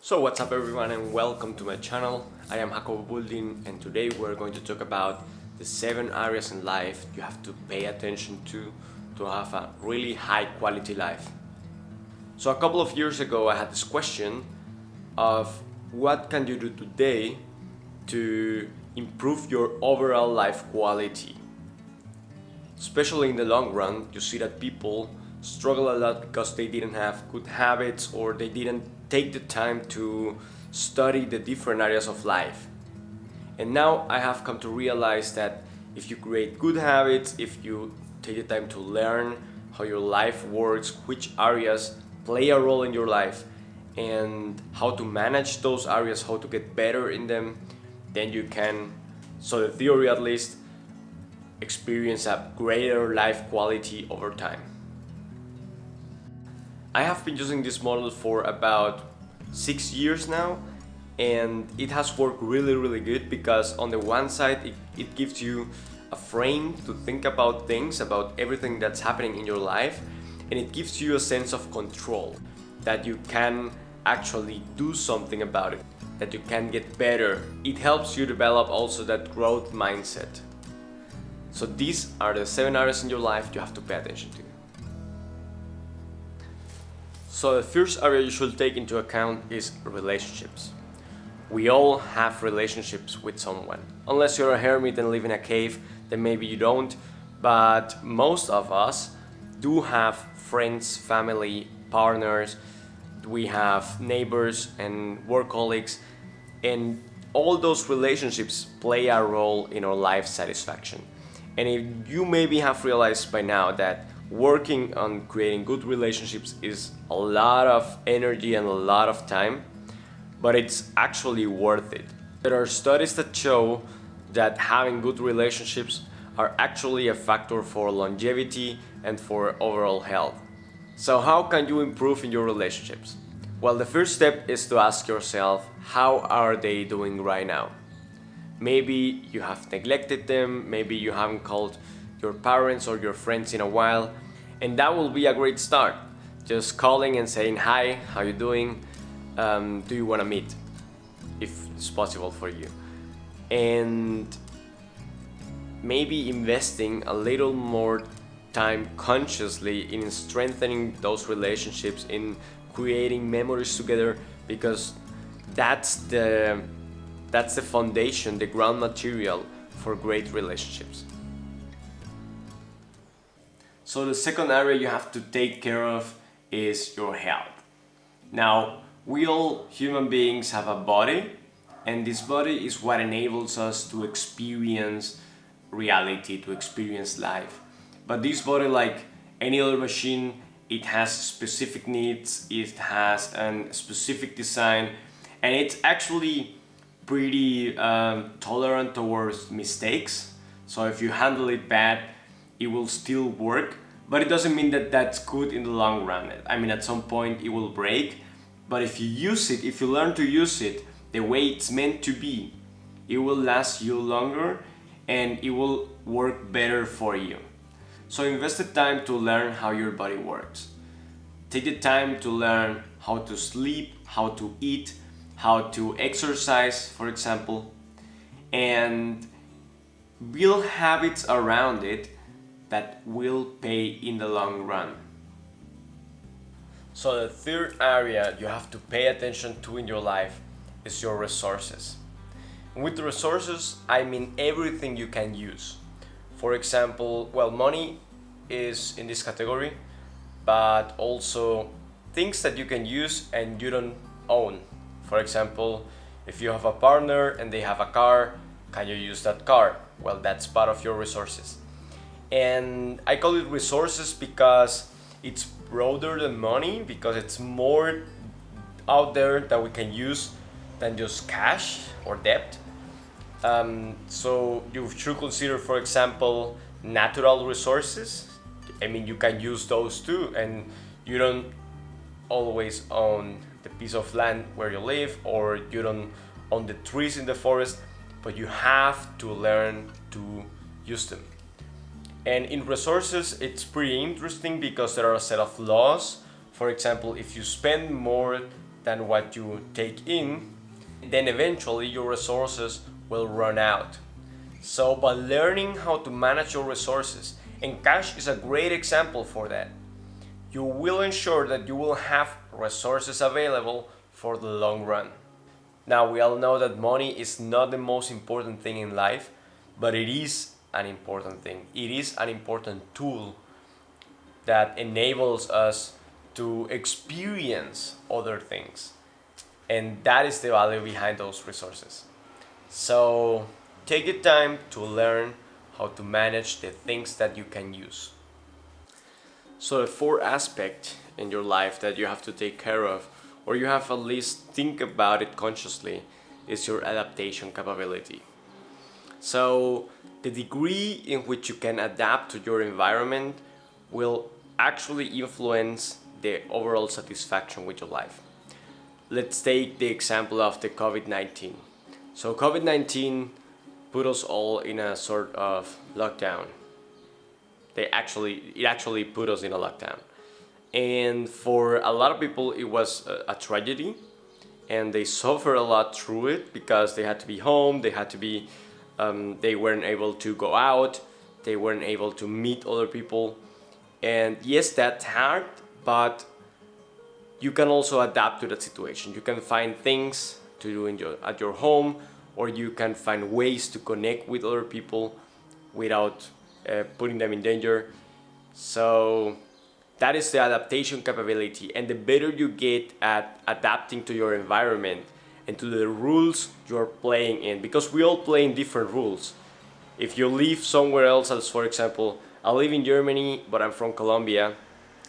So what's up everyone and welcome to my channel. I am Jacobo Buldin and today we're going to talk about the 7 areas in life you have to pay attention to have a really high quality life. So a couple of years ago I had this question of what can you do today to improve your overall life quality. Especially in the long run, you see that people struggle a lot because they didn't have good habits or they didn't take the time to study the different areas of life. And now I have come to realize that if you create good habits, if you take the time to learn how your life works, which areas play a role in your life, and how to manage those areas, how to get better in them, then you can, so the theory at least, experience a greater life quality over time. I have been using this model for about 6 years now, and it has worked really good because on the one side it gives you a frame to think about things, about everything that's happening in your life, and it gives you a sense of control, that you can actually do something about it, that you can get better. It helps you develop also that growth mindset. So these are the 7 areas in your life you have to pay attention to. So the first area you should take into account is relationships. We all have relationships with someone. Unless you're a hermit and live in a cave, then maybe you don't. But most of us do have friends, family, partners. We have neighbors and work colleagues. And all those relationships play a role in our life satisfaction. And if you maybe have realized by now that working on creating good relationships is a lot of energy and a lot of time, but it's actually worth it. There are studies that show that having good relationships are actually a factor for longevity and for overall health. So how can you improve in your relationships? Well, the first step is to ask yourself, how are they doing right now? Maybe you have neglected them, maybe you haven't called your parents or your friends in a while, and that will be a great start. Just calling and saying, hi, how you doing? Do you want to meet? If it's possible for you. And maybe investing a little more time consciously in strengthening those relationships, in creating memories together, because that's the foundation, the ground material for great relationships. So the second area you have to take care of is your health. Now, we all human beings have a body, and this body is what enables us to experience reality, to experience life. But this body, like any other machine, it has specific needs, it has a specific design, and it's actually pretty tolerant towards mistakes. So if you handle it bad, it will still work, but it doesn't mean that that's good in the long run. I mean, at some point it will break, but if you use it, if you learn to use it the way it's meant to be, it will last you longer and it will work better for you. So invest the time to learn how your body works. Take the time to learn how to sleep, how to eat, how to exercise, for example, and build habits around it that will pay in the long run. So the third area you have to pay attention to in your life is your resources. And with the resources, I mean everything you can use. For example, well, money is in this category, but also things that you can use and you don't own. For example, if you have a partner and they have a car, can you use that car? Well, that's part of your resources. And I call it resources because it's broader than money, because it's more out there that we can use than just cash or debt. So you should consider, for example, natural resources. I mean, you can use those too, and you don't always own the piece of land where you live, or you don't own the trees in the forest, but you have to learn to use them. And in resources, it's pretty interesting because there are a set of laws. For example, if you spend more than what you take in, then eventually your resources will run out. So by learning how to manage your resources, and cash is a great example for that, you will ensure that you will have resources available for the long run. Now, we all know that money is not the most important thing in life, but it is an important thing. It is an important tool that enables us to experience other things. And that is the value behind those resources. So, take the time to learn how to manage the things that you can use. So the fourth aspect in your life that you have to take care of, or you have at least think about it consciously, is your adaptation capability. So the degree in which you can adapt to your environment will actually influence the overall satisfaction with your life. Let's take the example of the COVID-19. So COVID-19 put us all in a sort of lockdown. It actually put us in a lockdown, and for a lot of people it was a tragedy, and they suffered a lot through it because they had to be home, they weren't able to go out, they weren't able to meet other people. And yes, that's hard, but you can also adapt to that situation. You can find things to do at your home, or you can find ways to connect with other people without putting them in danger. So that is the adaptation capability. And the better you get at adapting to your environment and to the rules you're playing in, because we all play in different rules. If you live somewhere else, as for example, I live in Germany, but I'm from Colombia,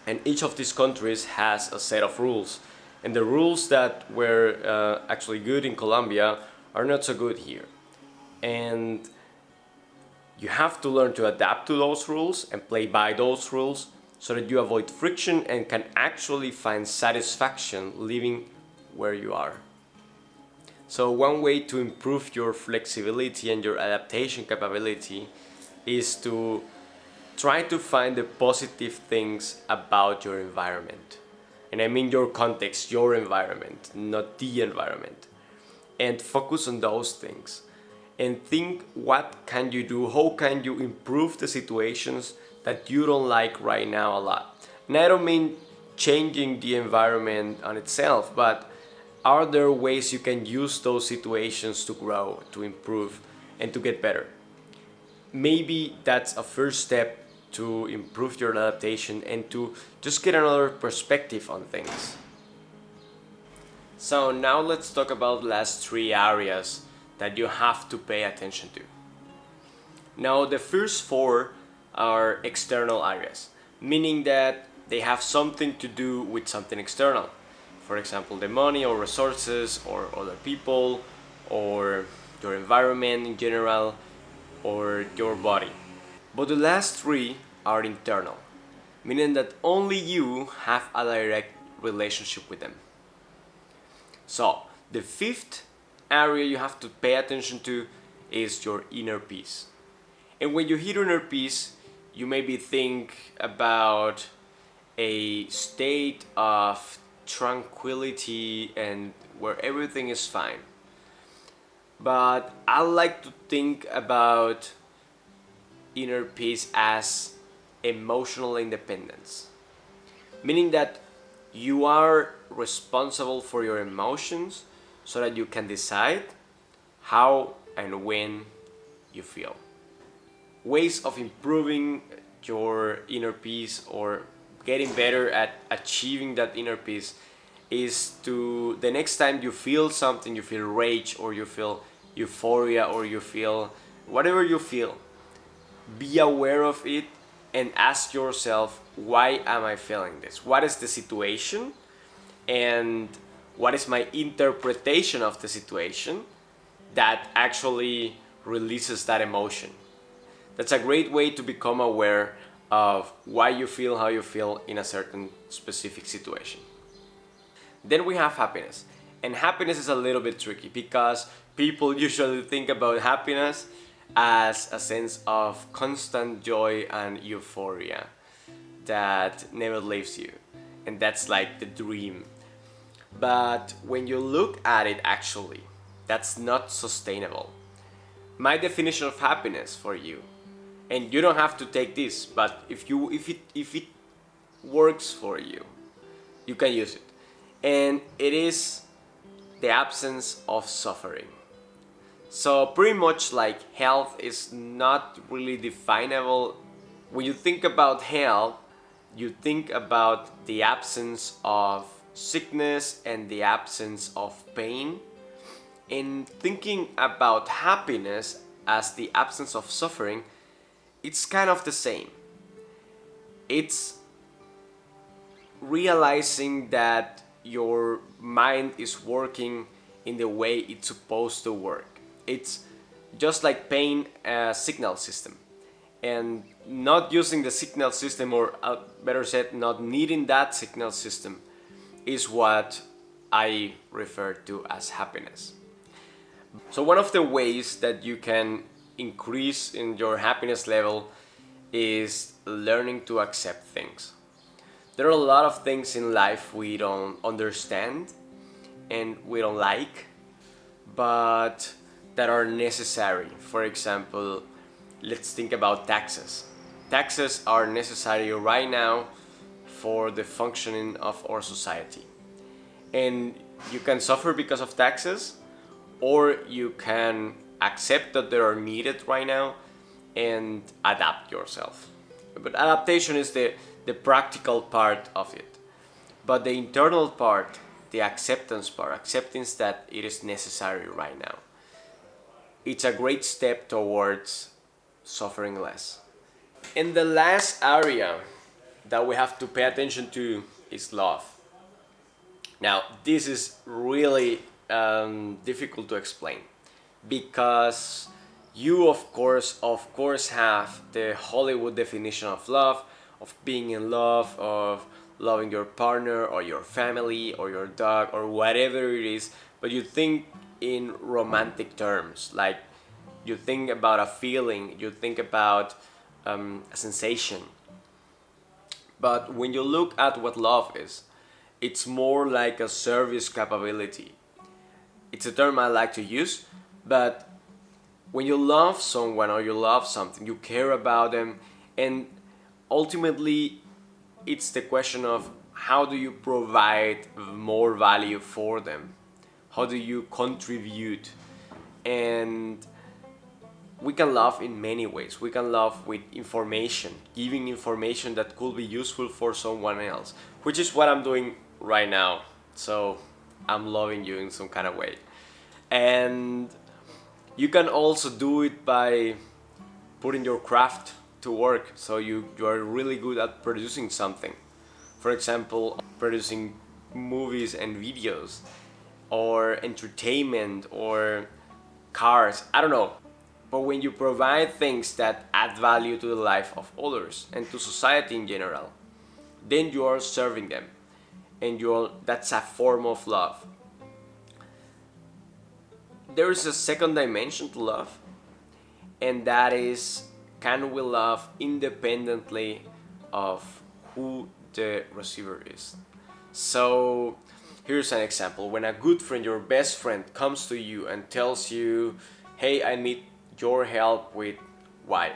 and each of these countries has a set of rules. And the rules that were actually good in Colombia are not so good here. And you have to learn to adapt to those rules and play by those rules so that you avoid friction and can actually find satisfaction living where you are. So one way to improve your flexibility and your adaptation capability is to try to find the positive things about your environment. And I mean your context, your environment, not the environment. And focus on those things. And think, what can you do? How can you improve the situations that you don't like right now a lot? And I don't mean changing the environment on itself, but are there ways you can use those situations to grow, to improve, and to get better? Maybe that's a first step to improve your adaptation and to just get another perspective on things. So now let's talk about the last three areas that you have to pay attention to. Now the first four are external areas, meaning that they have something to do with something external. For example, the money or resources or other people or your environment in general or your body. But the last three are internal, meaning that only you have a direct relationship with them. So the fifth area you have to pay attention to is your inner peace. And when you hear inner peace, you maybe think about a state of tranquility and where everything is fine. But I like to think about inner peace as emotional independence, meaning that you are responsible for your emotions so that you can decide how and when you feel. Ways of improving your inner peace or getting better at achieving that inner peace is to, the next time you feel something, you feel rage or you feel euphoria or you feel whatever you feel, be aware of it and ask yourself, why am I feeling this? What is the situation? And what is my interpretation of the situation that actually releases that emotion? That's a great way to become aware of why you feel how you feel in a certain specific situation. Then we have happiness. And happiness is a little bit tricky because people usually think about happiness as a sense of constant joy and euphoria that never leaves you. And that's like the dream. But when you look at it, actually, that's not sustainable. My definition of happiness for you, and you don't have to take this, but if it works for you, you can use it. And it is the absence of suffering. So pretty much like health is not really definable. When you think about health, you think about the absence of sickness and the absence of pain. In thinking about happiness as the absence of suffering, it's kind of the same. It's realizing that your mind is working in the way it's supposed to work. It's just like paying a signal system. And not using the signal system, or better said, not needing that signal system, is what I refer to as happiness. So one of the ways that you can increase in your happiness level is learning to accept things. There are a lot of things in life we don't understand and we don't like, but that are necessary. For example, let's think about taxes. Taxes are necessary right now for the functioning of our society. And you can suffer because of taxes, or you can accept that they are needed right now and adapt yourself. But adaptation is the practical part of it. But the internal part, the acceptance part, acceptance that it is necessary right now, it's a great step towards suffering less. And the last area that we have to pay attention to is love. Now, this is really difficult to explain because you, of course, have the Hollywood definition of love, of being in love, of loving your partner or your family or your dog or whatever it is, but you think in romantic terms, like you think about a feeling, you think about a sensation. But when you look at what love is, it's more like a service capability. It's a term I like to use, but when you love someone or you love something, you care about them, and ultimately it's the question of how do you provide more value for them? How do you contribute? And we can love in many ways. We can love with information, giving information that could be useful for someone else, which is what I'm doing right now. So I'm loving you in some kind of way. And you can also do it by putting your craft to work. So you are really good at producing something. For example, producing movies and videos, or entertainment, or cars. I don't know. But when you provide things that add value to the life of others and to society in general, then you are serving them. And that's a form of love. There is a second dimension to love, and that is, can we love independently of who the receiver is? So here's an example. When a good friend, your best friend, comes to you and tells you, hey, I need your help with Y.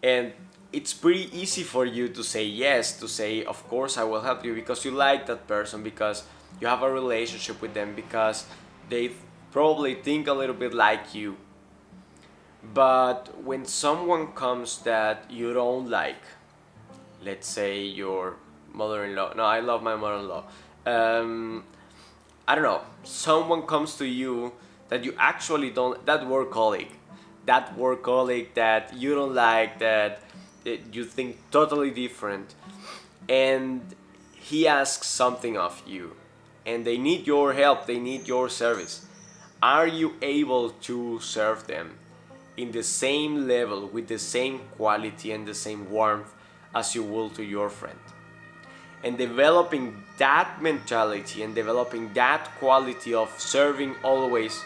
And it's pretty easy for you to say yes, to say, of course, I will help you, because you like that person, because you have a relationship with them, because they probably think a little bit like you. But when someone comes that you don't like, let's say your mother-in-law, no, I love my mother-in-law, I don't know, someone comes to you that you actually don't, that work colleague that you don't like, that you think totally different, and he asks something of you, and they need your help, they need your service. Are you able to serve them in the same level, with the same quality and the same warmth as you will to your friend? And developing that mentality and developing that quality of serving always.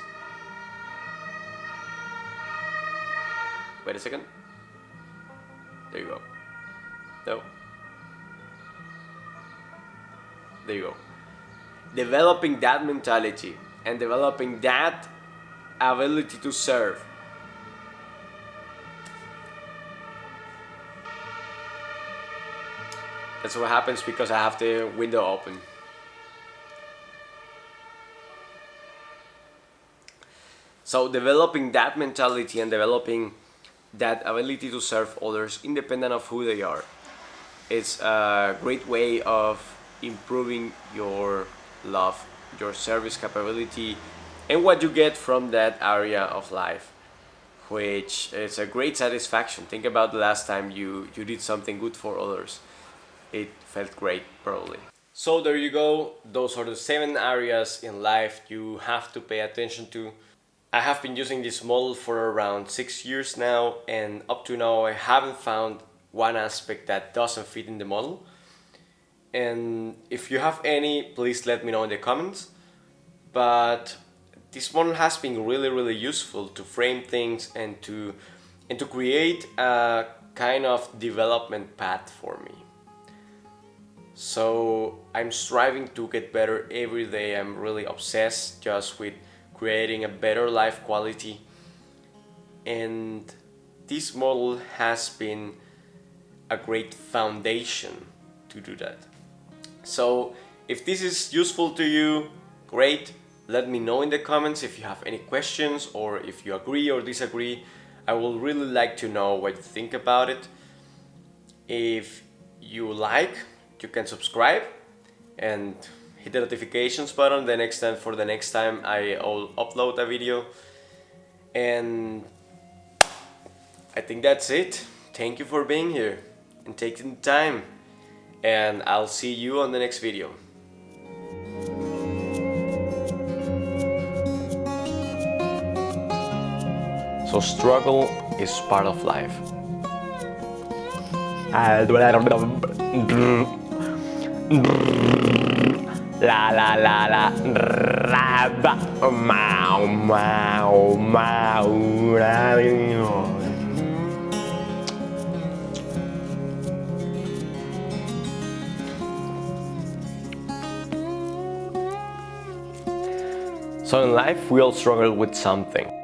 Wait a second. There you go. No. There you go. developing that mentality and developing that ability to serve. That's what happens because I have the window open. So developing that mentality and developing that ability to serve others independent of who they are, it's a great way of improving your love, your service capability, and what you get from that area of life, which is a great satisfaction. Think about the last time you did something good for others. It felt great, probably. So there you go. Those are the 7 areas in life you have to pay attention to. I have been using this model for around 6 years now, and up to now I haven't found one aspect that doesn't fit in the model. And if you have any, please let me know in the comments. But this model has been really useful to frame things and to create a kind of development path for me. So I'm striving to get better every day. I'm really obsessed just with creating a better life quality, and this model has been a great foundation to do that. So if this is useful to you, great. Let me know in the comments if you have any questions or if you agree or disagree. I will really like to know what you think about it. If you like, you can subscribe and hit the notifications button for the next time I'll upload a video. And I think that's it. Thank you for being here and taking the time, and I'll see you on the next video. So struggle is part of life. La la la la raba mau mau mau. So in life we all struggle with something.